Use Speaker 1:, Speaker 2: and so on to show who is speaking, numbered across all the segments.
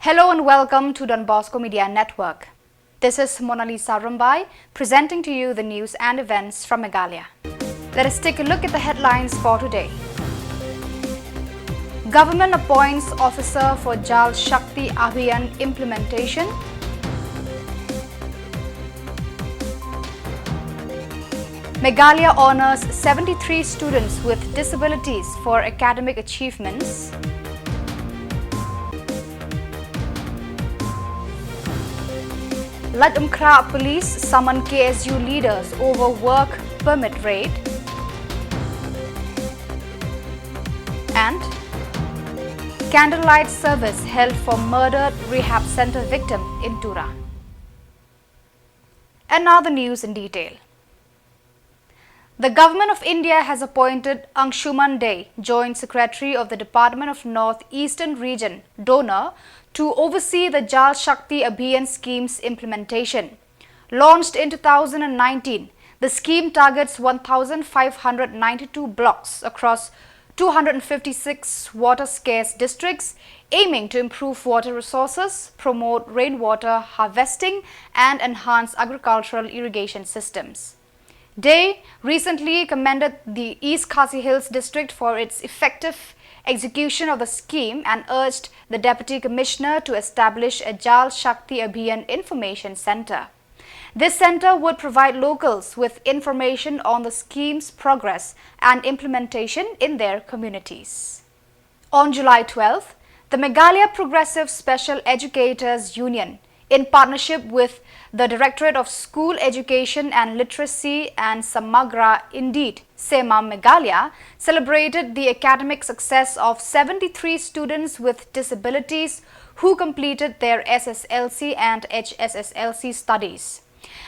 Speaker 1: Hello and welcome to Don Bosco Media Network. This is Monalisa Rumbai presenting to you the news and events from Meghalaya. Let us take a look at the headlines for today. Government appoints officer for Jal Shakti Aban implementation. Meghalaya honors 73 students with disabilities for academic achievements. Ladumkra police summon KSU leaders over work permit raid. And candlelight service held for murdered rehab center victim in Tura. And now the news in detail. The Government of India has appointed Anshuman Dey, Joint Secretary of the Department of North Eastern Region, donor, to oversee the Jal Shakti Aban scheme's implementation. Launched in 2019, the scheme targets 1,592 blocks across 256 water-scarce districts, aiming to improve water resources, promote rainwater harvesting and enhance agricultural irrigation systems. Dey recently commended the East Khasi Hills district for its effective execution of the scheme and urged the Deputy Commissioner to establish a Jal Shakti Aban Information Centre. This centre would provide locals with information on the scheme's progress and implementation in their communities. On July 12th, the Meghalaya Progressive Special Educators Union, in partnership with the Directorate of School Education and Literacy and Samagra, indeed SEMA Meghalaya, celebrated the academic success of 73 students with disabilities who completed their SSLC and HSSLC studies.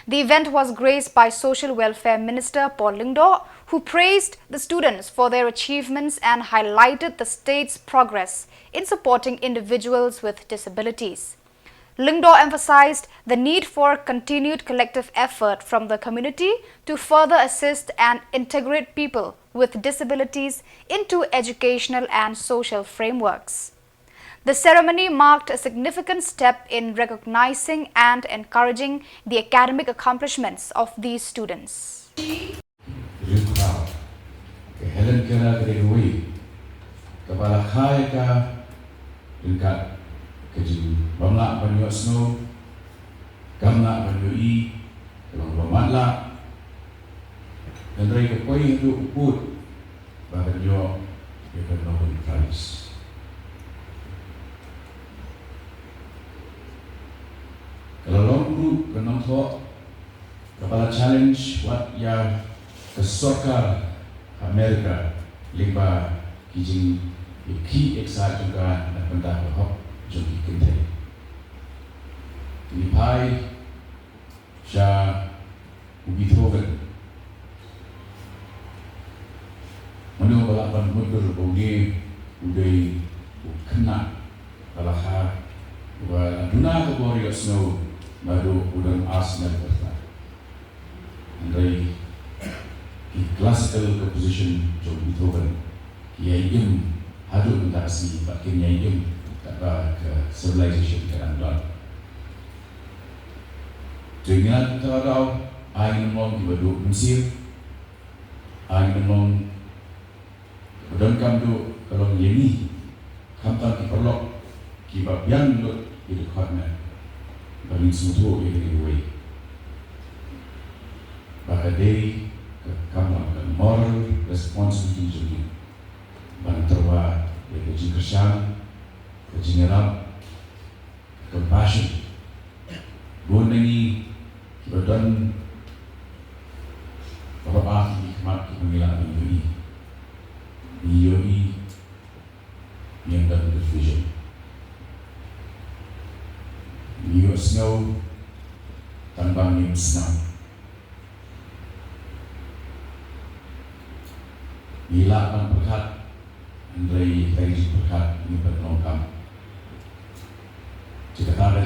Speaker 1: The event was graced by Social Welfare Minister Paul Lyngdoh, who praised the students for their achievements and highlighted the state's progress in supporting individuals with disabilities. Lyngdoh emphasized the need for continued collective effort from the community to further assist and integrate people with disabilities into educational and social frameworks. The ceremony marked a significant step in recognizing and encouraging the academic accomplishments of these students.
Speaker 2: Bamla banyo snow, gamla banyo I, kalong bamatla, dan ray kapoy itu uput, banyo ikan nobel prize. Kalau longgu kenang thok, kepala challenge wat ya kesorkar Amerika limba kijing iki eksa juga dan benda berhok. Jogi kentai. Lipai sya ubithoven. Manu balapan mundur bogi udai kena balaha wa duna Khuborjylla snow madu udang Arsenal berta. Andai classical composition jogi Beethoven kiayim hadu mentasi bakin yayim ke civilization ke Andal. Dengan terhadap air nemong di baduk Mesir, air nemong dan kamdu kalau yeni kamtan diperlok kibab yang lut di dekatnya bagi semua ini way. Bahkan dari kamar dan moral responsibility jadi banterwa yang kecerdasan Kejingeram, compassion, bonengi, kibadan, bapak hikmat kepemilaan Yoi, yang dalam vision. New snow, tanpa new snow. Bila akan berkat, Andrei dari berkat ini berlengkap. Jika tak ada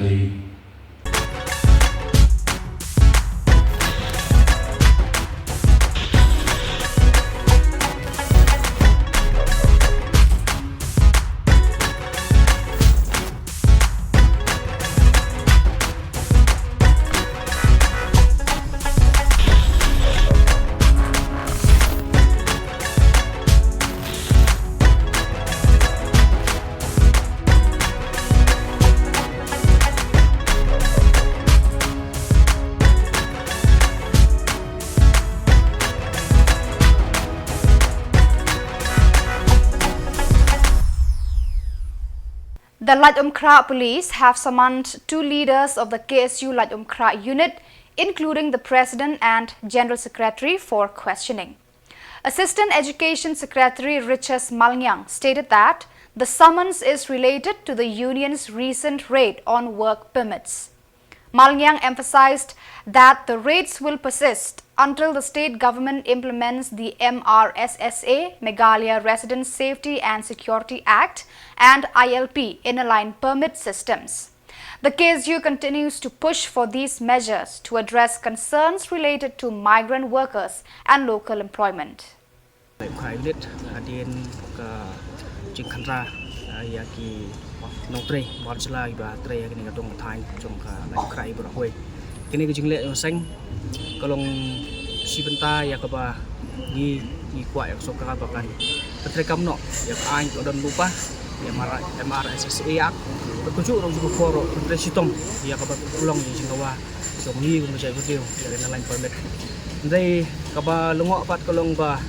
Speaker 1: The Lajomkra police have summoned 2 leaders of the KSU Lajomkra unit, including the President and General Secretary, for questioning. Assistant Education Secretary Riches Malnyang stated that the summons is related to the union's recent raid on work permits. Malnyang emphasized that the raids will persist until the state government implements the MRSSA, Meghalaya Resident Safety and Security Act, and ILP in-line permit systems. The KSU continues to push for these measures to address concerns related to migrant workers and local employment.
Speaker 3: Nongtre Khuborjylla iba tre kini kadong thain jong ka lai krai bra hoi kini ke jingle sang kalong sibenta ya ka ba ni kwa ya so ka ba kan patre kamno ya ain odon lupa ya MRSSA ak berkuju rong jugo foro patre sitom ya ka ba ulong ni jingwa jong ni ko jai video ya na lain permit ndai ka ba lungo pat kalong ba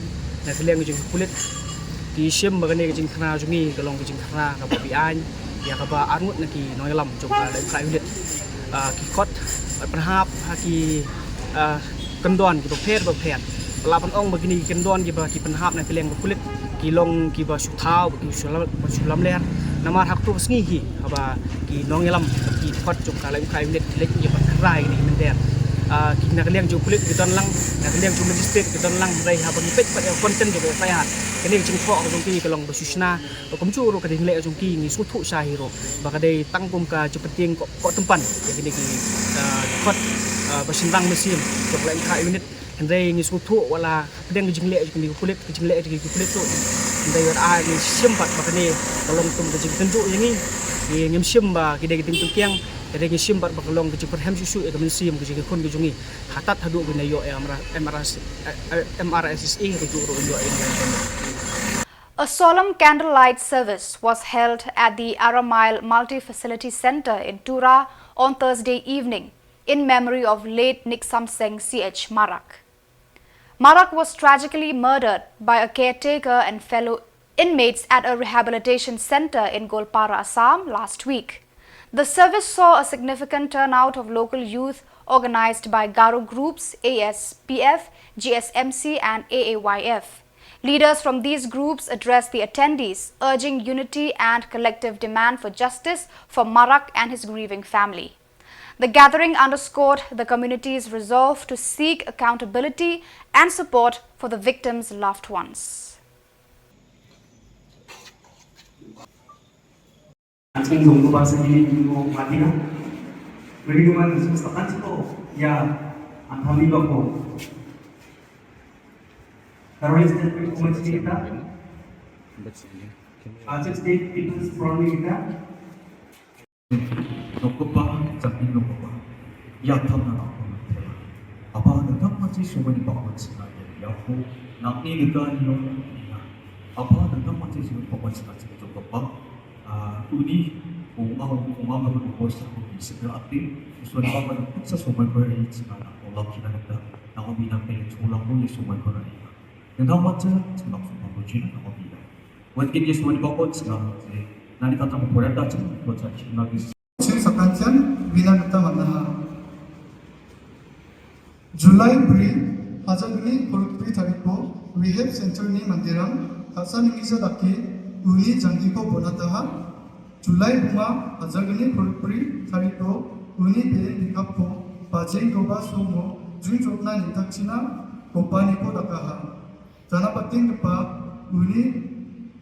Speaker 3: na keleng jing kulit ki sim ba kani jing khna jungi kalong jing khna ka ba bi ain ya kaba angut naki noilam jongka lai kai unit ki kot perhap ki kendon ki bapet lapan ong begini kendon ki ba ki perhap na keleng kulit ki long ki ba suthau ki sulam ler namar hak tu sngi hi kaba ki noilam ki kot jongka lai kai unit lek ni ba krai ni mender ki na keleng jong kulit ki don lang na keleng jong logistik ki don lang rai ha ba ni pet pa konten ki ba sai hat kini jing thok jong ki kalong basusna kom chu ro ka ding le jong ki ni su thu sa hiro ba ka dei tang pum ka cepeting ko tempan ya kini ki khot basindang mesin jong lai kai unit ndai ni su thu wala deng jing le jong ki kulit jing le ki kulit tu ndai a ni simpat ba kani kalong tum ka jing tendu yang ni ngem sim ba ki dei ting tung kiang ada yang simpat berkelong ke cepat hem susu ke mensim ke kun ke jungi hatat hadu ke nayo MRSSA itu ro
Speaker 1: A solemn candlelight service was held at the Aramile Multi-Facility Center in Tura on Thursday evening in memory of late Niksam Singh CH Marak. Marak was tragically murdered by a caretaker and fellow inmates at a rehabilitation center in Golpara, Assam last week. The service saw a significant turnout of local youth organized by Garo groups, ASPF, GSMC and AAYF. Leaders from these groups addressed the attendees, urging unity and collective demand for justice for Marak and his grieving family. The gathering underscored the community's resolve to seek accountability and support for the victims' loved ones.
Speaker 4: Ating tunggu bahasa ini tunggu mati kan? Beri duman sesuatu itu ya antami bako. Karena state umat kita, aja state people's front kita. Nokpa jadi nokpa. Ya tanah apa? Apa tentang macam semua di bawah sana? Ya aku nak ni kita ni apa tentang macam semua di bawah sana itu nokpa. Uni umam berkuasa segera aktif sesuai dengan tuksa sumber beri segala Allah kita ada nama bina pelet ulang boleh sumber beri tentang macam sebab sumber beri nama bina waktu ini sesuai dengan segala nanti kata memperada cuma baca lagi sekarang bina kita mana Julai beri hajar ini perut beri tarikpo rehab center ni mandiram kasan ingisa daki uni janji ko bonataha Julai bunga hajargani perut-peri tarito uni belen dikapko bajeng doba somo jun jokna nitakchina kompani ko dakaha jana pating kepa uni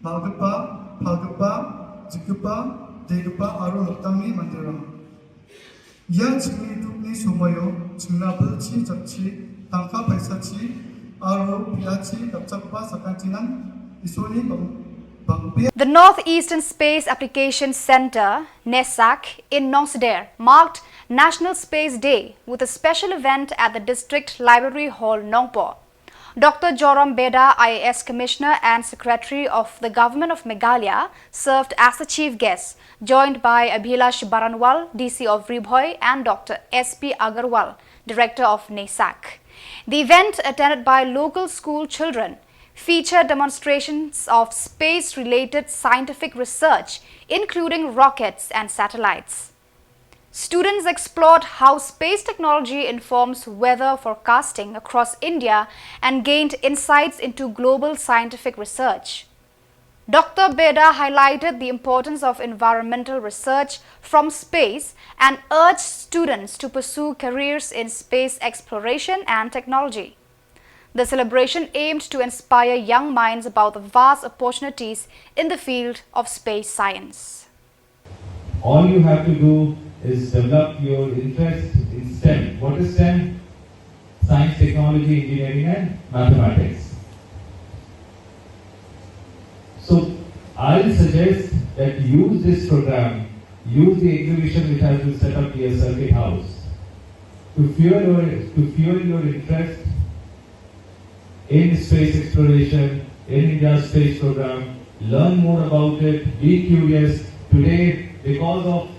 Speaker 4: magapa phagapa jikapa degupa aro noktangni mandiram ya jingni dukni somoyo jingnabel chi jakchi tangka paisachi aro piachi kapchakpa sakantinan isoni
Speaker 1: The Northeastern Space Application Center, NESAC, in Nongsadere marked National Space Day with a special event at the District Library Hall, Nongpo. Dr. Joram Beda, IAS Commissioner and Secretary of the Government of Meghalaya, served as the chief guest, joined by Abhilash Baranwal, DC of Ribhoi, and Dr. SP Agarwal, Director of NESAC. The event, attended by local school children, featured demonstrations of space-related scientific research, including rockets and satellites. Students explored how space technology informs weather forecasting across India and gained insights into global scientific research. Dr. Beda highlighted the importance of environmental research from space and urged students to pursue careers in space exploration and technology. The celebration aimed to inspire young minds about the vast opportunities in the field of space science.
Speaker 5: All you have to do is develop your interest in STEM. What is STEM? Science, technology, engineering and mathematics. So I'll suggest that use this program, use the exhibition which has been set up near Circuit House to fuel your interest in space exploration, in India's space program. Learn more about it, be curious. Today, because of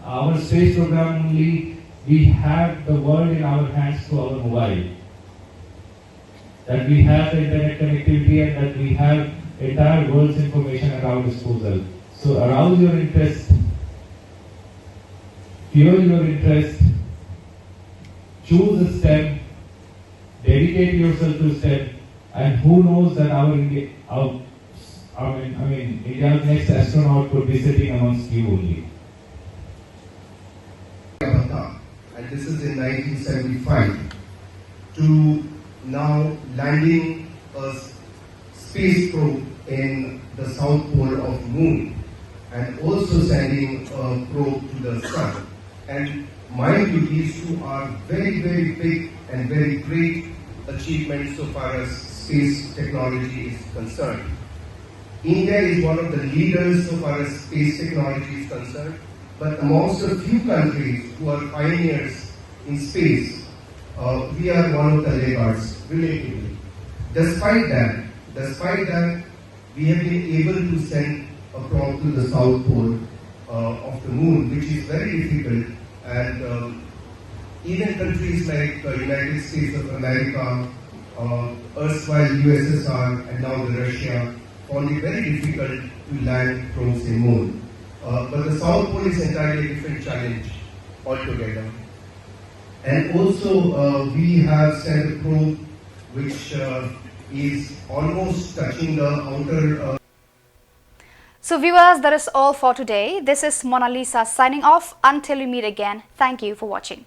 Speaker 5: our space program only, we have the world in our hands through our mobile. That we have the internet connectivity and that we have entire world's information at our disposal. So arouse your interest, fuel your interest, choose a STEM, dedicate yourself to STEM, and who knows that India's next astronaut could be sitting amongst you only.
Speaker 6: And this is in 1975, to now landing a space probe in the south pole of moon and also sending a probe to the sun. And mind you, these two are very, very big and very great achievements so far as space technology is concerned. India is one of the leaders so far as space technology is concerned, but amongst a few countries who are pioneers in space, we are one of the laggards, relatively. Despite that, we have been able to send a probe to the south pole of the moon, which is very difficult, and even countries like United States of America, erstwhile USSR, and now the Russia, found it very difficult to land probes in moon. But the South Pole is entirely a different challenge altogether. And also, we have sent a probe which is almost touching the outer.
Speaker 1: So viewers, that is all for today. This is Mona Lisa signing off. Until we meet again, thank you for watching.